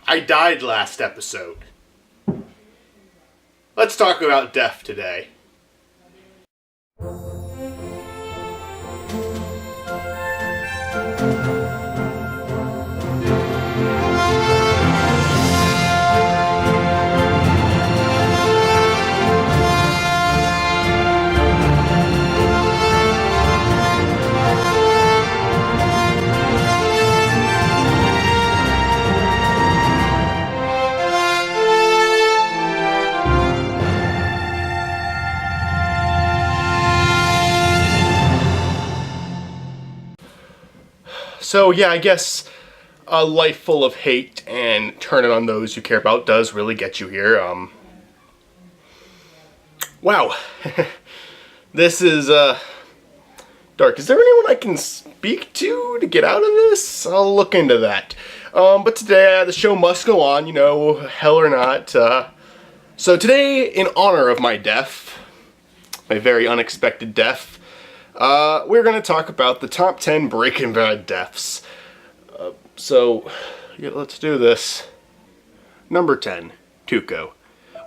I died last episode. Let's talk about death today. So yeah, I guess a life full of hate and turning on those you care about does really get you here. Wow. This is dark. Is there anyone I can speak to get out of this? I'll look into that. But today the show must go on, you know, hell or not. So today, in honor of my death, my very unexpected death, we're going to talk about the top 10 Breaking Bad deaths. So, yeah, let's do this. Number 10, Tuco.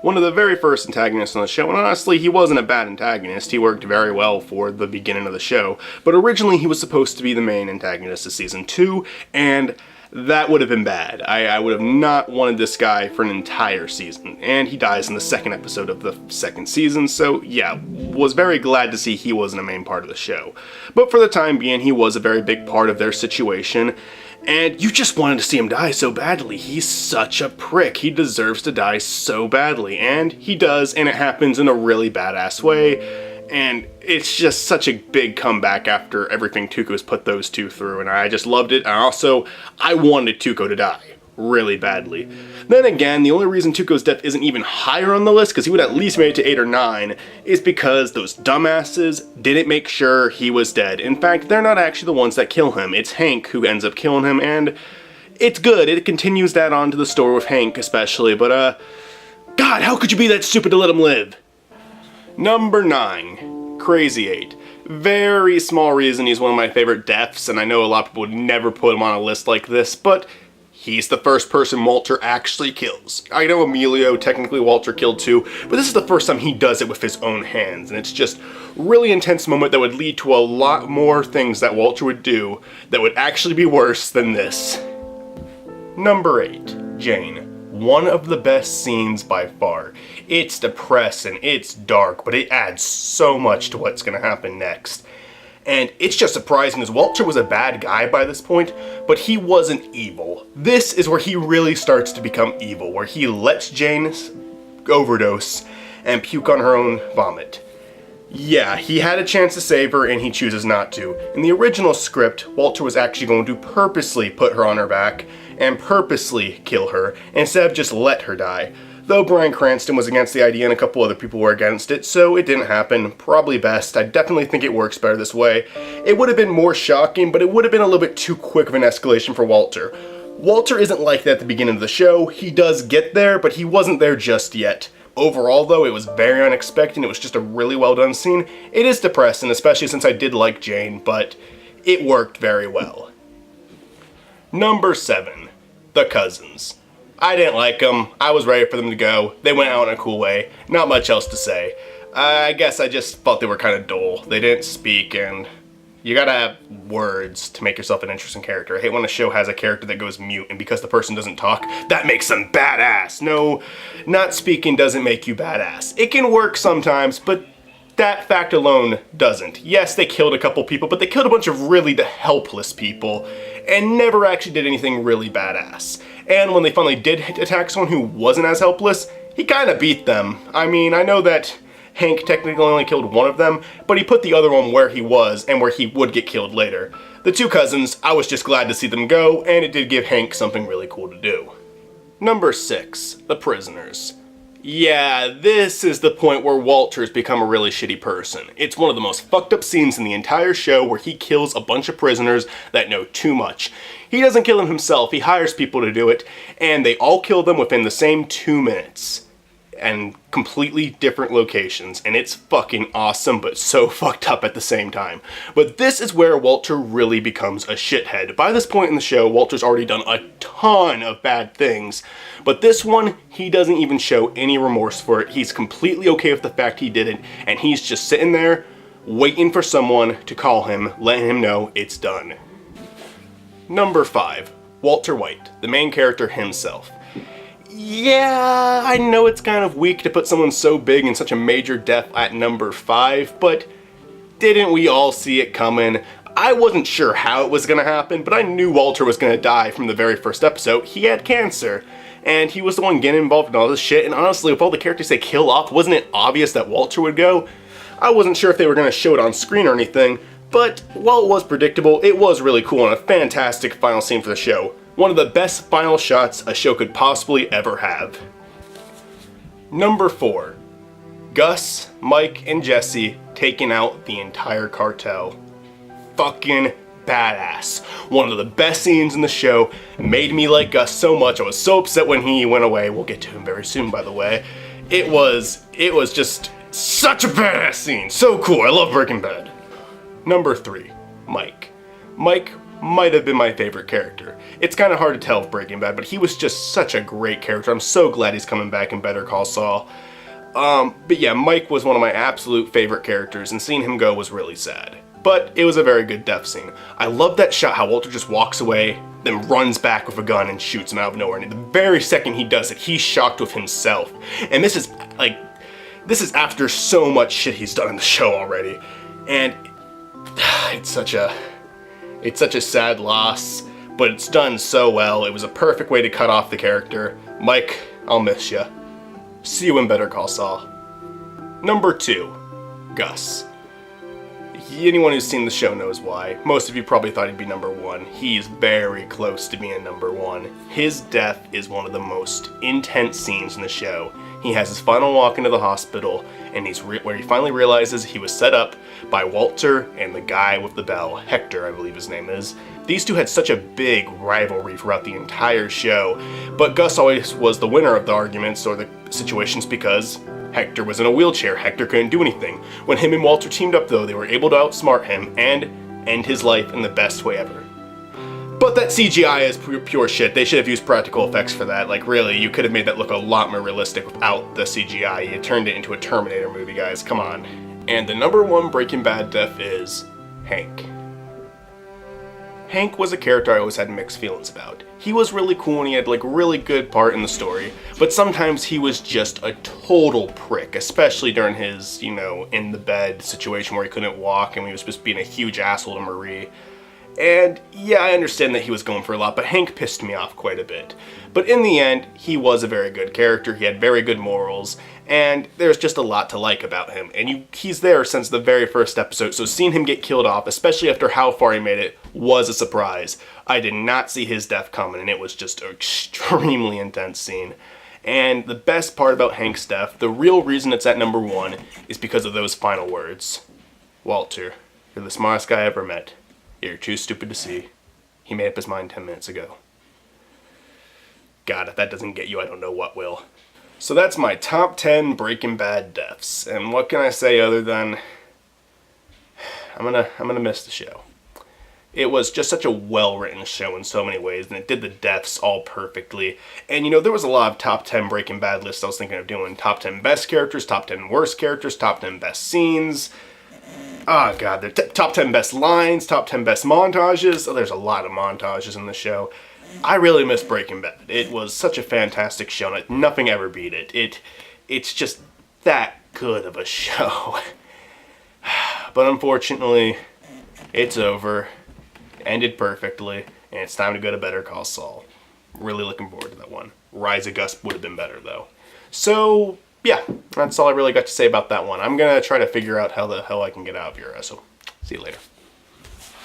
One of the very first antagonists on the show, and honestly, he wasn't a bad antagonist. He worked very well for the beginning of the show, but originally he was supposed to be the main antagonist of Season 2, and that would have been bad. I would have not wanted this guy for an entire season, and he dies in the second episode of the second season, so yeah, was very glad to see he wasn't a main part of the show. But for the time being, he was a very big part of their situation, and you just wanted to see him die so badly. He's such a prick. He deserves to die so badly, and he does, and it happens in a really badass way. And it's just such a big comeback after everything Tuco's put those two through, and I just loved it. And also, I wanted Tuco to die really badly. Then again, the only reason Tuco's death isn't even higher on the list, because he would at least made it to 8 or 9, is because those dumbasses didn't make sure he was dead. In fact, they're not actually the ones that kill him. It's Hank who ends up killing him, and it's good. It continues that on to the story with Hank, especially, but, God, how could you be that stupid to let him live? Number 9, Crazy 8. Very small reason he's one of my favorite deaths, and I know a lot of people would never put him on a list like this, but he's the first person Walter actually kills. I know Emilio, technically Walter killed too, but this is the first time he does it with his own hands, and it's just really intense moment that would lead to a lot more things that Walter would do that would actually be worse than this. Number 8, Jane. One of the best scenes by far. It's depressing, it's dark, but it adds so much to what's gonna happen next. And it's just surprising because Walter was a bad guy by this point, but he wasn't evil. This is where he really starts to become evil, where he lets Jane overdose and puke on her own vomit. Yeah, he had a chance to save her and he chooses not to. In the original script, Walter was actually going to purposely put her on her back and purposely kill her instead of just let her die. Though Bryan Cranston was against the idea and a couple other people were against it, so it didn't happen. Probably best. I definitely think it works better this way. It would have been more shocking, but it would have been a little bit too quick of an escalation for Walter. Walter isn't like that at the beginning of the show. He does get there, but he wasn't there just yet. Overall, though, it was very unexpected. It was just a really well done scene. It is depressing, especially since I did like Jane, but it worked very well. Number 7, the Cousins. I didn't like them. I was ready for them to go. They went out in a cool way. Not much else to say. I guess I just thought they were kind of dull. They didn't speak, and you gotta have words to make yourself an interesting character. I hate when a show has a character that goes mute, and because the person doesn't talk, that makes them badass. No, not speaking doesn't make you badass. It can work sometimes, but that fact alone doesn't. Yes, they killed a couple people, but they killed a bunch of really helpless people, and never actually did anything really badass. And when they finally did attack someone who wasn't as helpless, he kind of beat them. I mean, I know that Hank technically only killed one of them, but he put the other one where he was and where he would get killed later. The two cousins, I was just glad to see them go, and it did give Hank something really cool to do. Number 6, the prisoners. Yeah, this is the point where Walter's become a really shitty person. It's one of the most fucked up scenes in the entire show where he kills a bunch of prisoners that know too much. He doesn't kill them himself, he hires people to do it, and they all kill them within the same 2 minutes. and completely different locations, and it's fucking awesome, but so fucked up at the same time. But this is where Walter really becomes a shithead. By this point in the show, Walter's already done a ton of bad things, but this one, he doesn't even show any remorse for it. He's completely okay with the fact he did it, and he's just sitting there, waiting for someone to call him, letting him know it's done. Number 5, Walter White, the main character himself. Yeah, I know it's kind of weak to put someone so big and such a major death at number 5, but didn't we all see it coming? I wasn't sure how it was going to happen, but I knew Walter was going to die from the very first episode. He had cancer, and he was the one getting involved in all this shit, and honestly, with all the characters they kill off, wasn't it obvious that Walter would go? I wasn't sure if they were going to show it on screen or anything, but while it was predictable, it was really cool and a fantastic final scene for the show. One of the best final shots a show could possibly ever have. Number 4, Gus, Mike, and Jesse taking out the entire cartel. Fucking badass. One of the best scenes in the show. Made me like Gus so much. I was so upset when he went away. We'll get to him very soon, by the way. It was just such a badass scene. So cool. I love Breaking Bad. Number 3, Mike. Mike might have been my favorite character. It's kind of hard to tell with Breaking Bad, but he was just such a great character. I'm so glad he's coming back in Better Call Saul. But yeah, Mike was one of my absolute favorite characters, and seeing him go was really sad. But it was a very good death scene. I love that shot, how Walter just walks away, then runs back with a gun and shoots him out of nowhere. And the very second he does it, he's shocked with himself. And this is after so much shit he's done in the show already. And it's such a sad loss, but it's done so well. It was a perfect way to cut off the character. Mike, I'll miss ya. See you in Better Call Saul. Number 2, Gus. Anyone who's seen the show knows why. Most of you probably thought he'd be number 1. He's very close to being number 1. His death is one of the most intense scenes in the show. He has his final walk into the hospital, and where he finally realizes he was set up by Walter and the guy with the bell, Hector, I believe his name is. These two had such a big rivalry throughout the entire show, but Gus always was the winner of the arguments or the situations because Hector was in a wheelchair. Hector couldn't do anything. When him and Walter teamed up, though, they were able to outsmart him and end his life in the best way ever. But that CGI is pure shit. They should have used practical effects for that. Like, really, you could have made that look a lot more realistic without the CGI. You turned it into a Terminator movie, guys. Come on. And the number 1 Breaking Bad death is Hank. Hank was a character I always had mixed feelings about. He was really cool and he had like really good part in the story, but sometimes he was just a total prick, especially during his, in the bed situation where he couldn't walk and he was just being a huge asshole to Marie. And yeah, I understand that he was going for a lot, but Hank pissed me off quite a bit. But in the end, he was a very good character, he had very good morals, and there's just a lot to like about him. And he's there since the very first episode, so seeing him get killed off, especially after how far he made it, was a surprise. I did not see his death coming, and it was just an extremely intense scene. And the best part about Hank's death, the real reason it's at number 1, is because of those final words. Walter, you're the smartest guy I ever met. You're too stupid to see. He made up his mind 10 minutes ago. God, if that doesn't get you, I don't know what will. So that's my top 10 Breaking Bad deaths. And what can I say other than I'm gonna miss the show. It was just such a well-written show in so many ways, and it did the deaths all perfectly. And there was a lot of top 10 Breaking Bad lists I was thinking of doing. Top 10 best characters, top 10 worst characters, top 10 best scenes. Oh god, the top 10 best lines, top 10 best montages. Oh, there's a lot of montages in the show. I really miss Breaking Bad. It was such a fantastic show, and nothing ever beat it. It's just that good of a show. But unfortunately, it's over. Ended perfectly, and it's time to go to Better Call Saul. Really looking forward to that one. Rise of Gus would have been better, though. So, yeah, that's all I really got to say about that one. I'm going to try to figure out how the hell I can get out of here, so see you later.